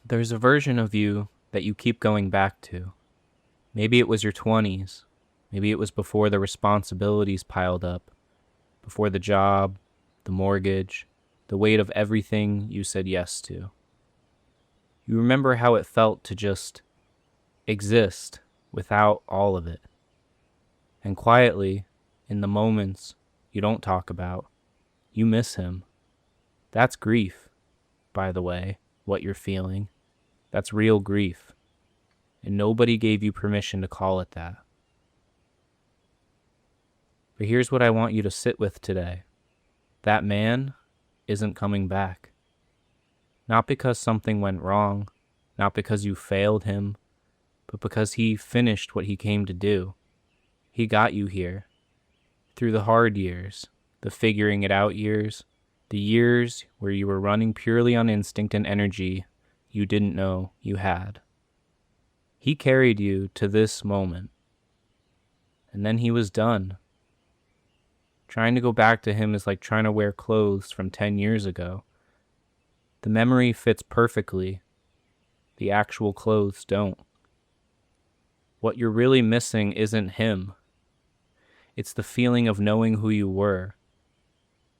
There's a version of you that you keep going back to. Maybe it was your 20s. Maybe it was before the responsibilities piled up, before the job, the mortgage, the weight of everything you said yes to. You remember how it felt to just exist without all of it. And quietly, in the moments you don't talk about, you miss him. That's grief, by the way, what you're feeling. That's real grief. And nobody gave you permission to call it that. But here's what I want you to sit with today. That man isn't coming back. Not because something went wrong, not because you failed him, but because he finished what he came to do. He got you here. Through the hard years, the figuring it out years, the years where you were running purely on instinct and energy you didn't know you had. He carried you to this moment. And then he was done. Trying to go back to him is like trying to wear clothes from 10 years ago. The memory fits perfectly. The actual clothes don't. What you're really missing isn't him. It's the feeling of knowing who you were.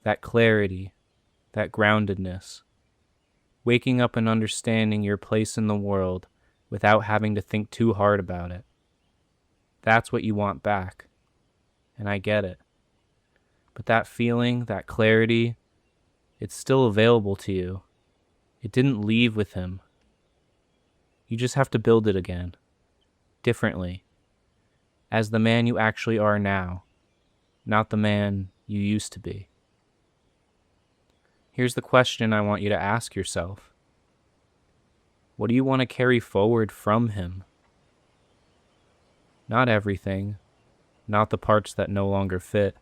That clarity, that groundedness. Waking up and understanding your place in the world without having to think too hard about it. That's what you want back. And I get it. But that feeling, that clarity, it's still available to you. It didn't leave with him. You just have to build it again. Differently. As the man you actually are now. Not the man you used to be. Here's the question I want you to ask yourself. What do you want to carry forward from him? Not everything, not the parts that no longer fit,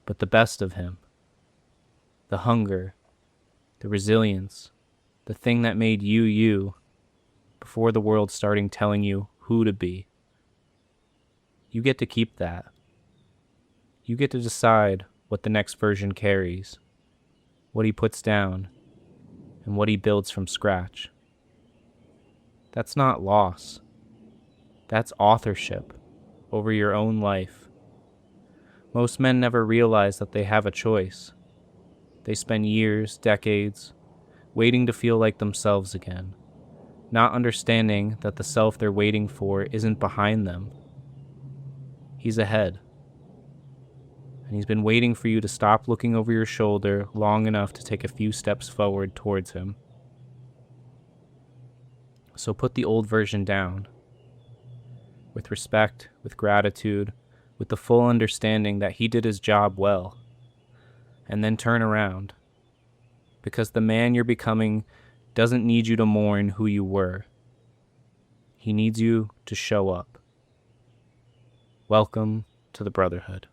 but the best of him. The hunger, the resilience, the thing that made you you before the world started telling you who to be. You get to keep that. You get to decide what the next version carries, what he puts down, and what he builds from scratch. That's not loss. That's authorship over your own life. Most men never realize that they have a choice. They spend years, decades, waiting to feel like themselves again, not understanding that the self they're waiting for isn't behind them. He's ahead. And he's been waiting for you to stop looking over your shoulder long enough to take a few steps forward towards him. So put the old version down. With respect, with gratitude, with the full understanding that he did his job well. And then turn around. Because the man you're becoming doesn't need you to mourn who you were. He needs you to show up. Welcome to the Brotherhood.